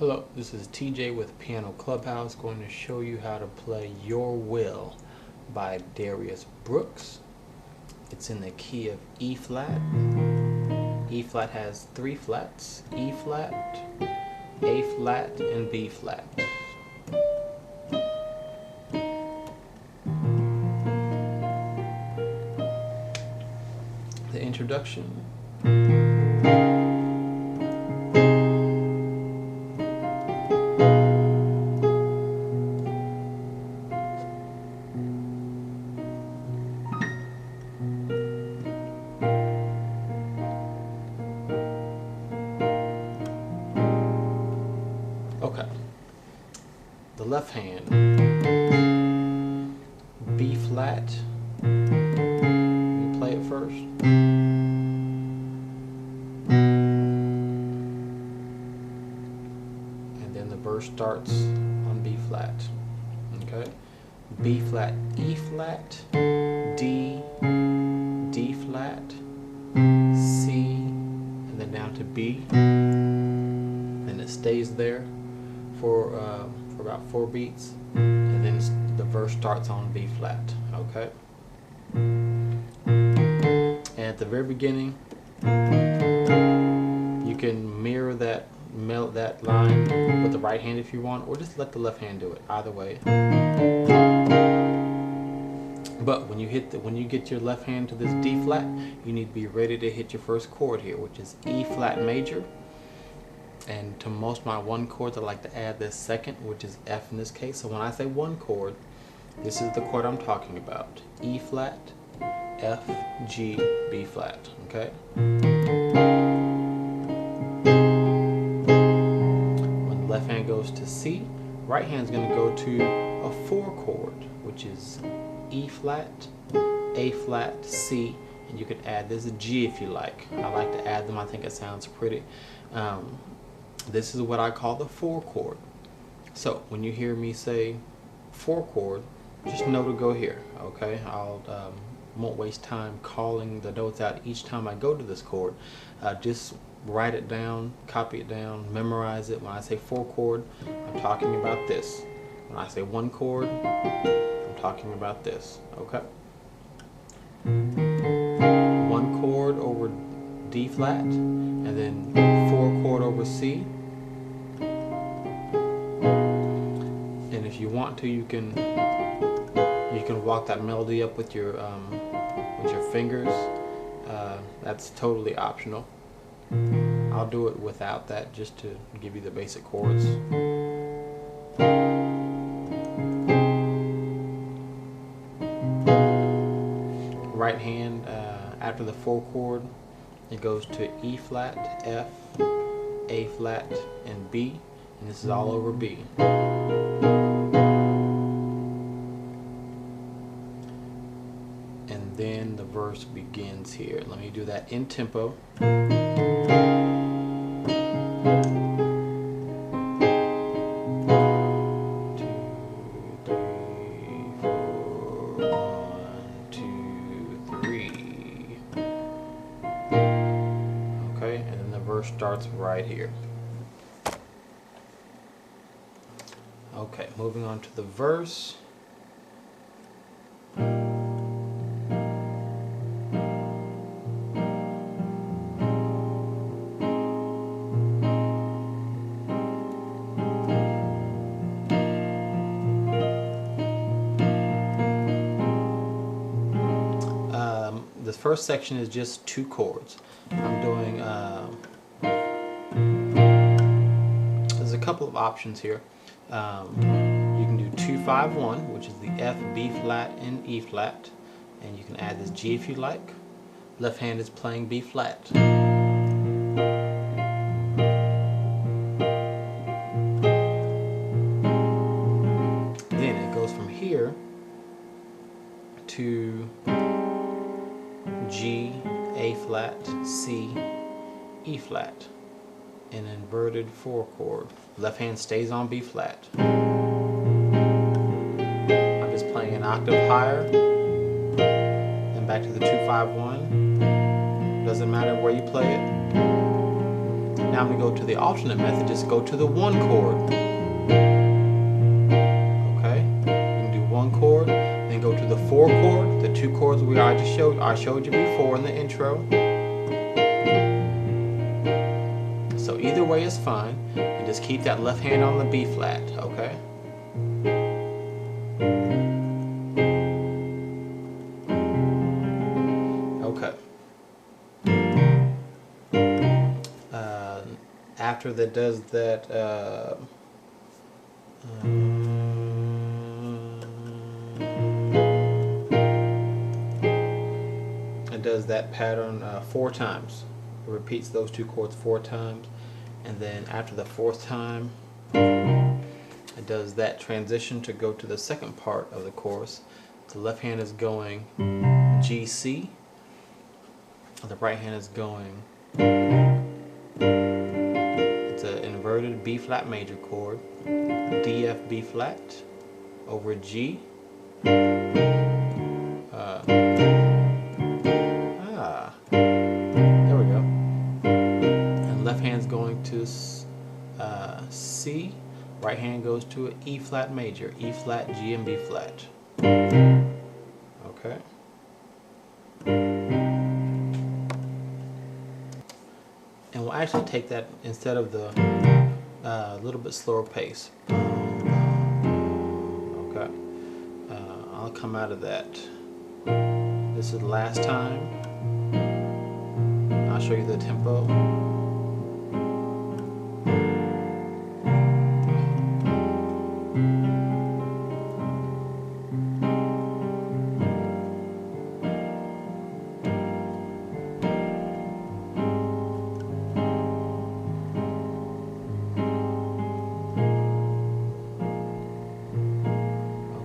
Hello, this is TJ with Piano Clubhouse, going to show you how to play Your Will by Darius Brooks. It's in the key of E flat. E flat has three flats: E flat, A flat, and B flat. The introduction. Okay, the left hand, B flat, you play it first. And then the verse starts on B flat, okay? B flat, E flat, D, D flat, C, and then down to B, and it stays there for about 4 beats, and then the verse starts on B flat, okay? And at the very beginning, you can mirror that line with the right hand if you want, or just let the left hand do it. Either way. But when you get your left hand to this D flat, you need to be ready to hit your first chord here, which is E flat major. And to most of my one chords, I like to add this second, which is F in this case. So when I say one chord, this is the chord I'm talking about: E flat, F, G, B flat. Okay. When the left hand goes to C, right hand's going to go to a 4 chord, which is E flat, A flat, C, and you could add this G if you like. I like to add them. I think it sounds pretty. This is what I call the 4 chord. So when you hear me say 4 chord, just know to go here, okay? I'll won't waste time calling the notes out each time I go to this chord. Just write it down, copy it down, memorize it. When I say 4 chord, I'm talking about this. When I say 1 chord, I'm talking about this, okay? 1 chord over D flat, and then 4 chord over C. And if you want to, you can walk that melody up with your fingers. That's totally optional. I'll do it without that, just to give you the basic chords. Right hand, after the 4 chord, it goes to E flat, F, A flat, and B, and this is all over B. And then the verse begins here. Let me do that in tempo. 2, 3, 4, 1, 2, 3. Okay, and then the verse starts right here. Okay, moving on to the verse. This first section is just 2 chords. I'm doing, there's a couple of options here. You can do 2-5-1, which is the F, B flat, and E flat, and you can add this G if you like. Left hand is playing B flat. Then it goes from here to G, A flat, C, E flat, an inverted 4 chord. Left hand stays on B flat. I'm just playing an octave higher, and back to the 2-5-1. Doesn't matter where you play it. Now I'm going to go to the alternate method, just go to the one chord. Okay, you can do one chord, then go to the four chord, the two chords I showed you before in the intro. So either way is fine, and just keep that left hand on the B flat, okay? Okay. After that does that, it does that pattern 4 times. It repeats those two chords 4 times, and then after the 4th time, it does that transition to go to the second part of the chorus. The left hand is going G, C. The right hand is going, it's an inverted B flat major chord, D, F, B flat over G. There we go. And left hand's going to C. Right hand goes to an E flat major, E flat, G, and B flat. Okay. And we'll actually take that instead of the little bit slower pace. Okay. I'll come out of that. This is the last time. I'll show you the tempo.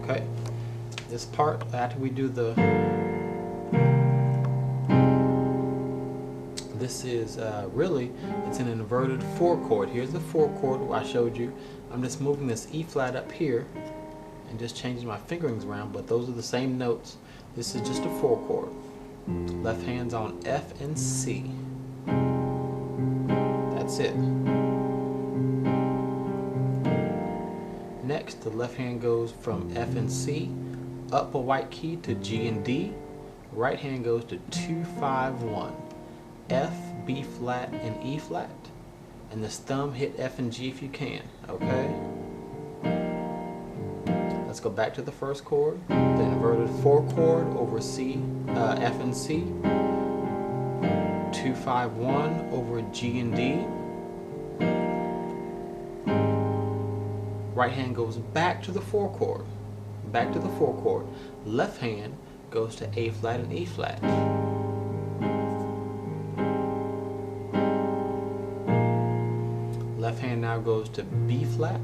Okay, this part, after we do the, this is really, it's an inverted 4 chord. Here's the 4 chord I showed you. I'm just moving this E flat up here and just changing my fingerings around, but those are the same notes. This is just a 4 chord. Left hand's on F and C. That's it. Next, the left hand goes from F and C up a white key to G and D. Right hand goes to 2, 5, 1. F, B flat, and E flat. And this thumb hit F and G if you can, okay? Let's go back to the first chord. The inverted 4 chord over C, F and C. 2, 5, 1 over G and D. Right hand goes back to the 4 chord. Back to the 4 chord. Left hand goes to A flat and E flat. Left hand now goes to B flat.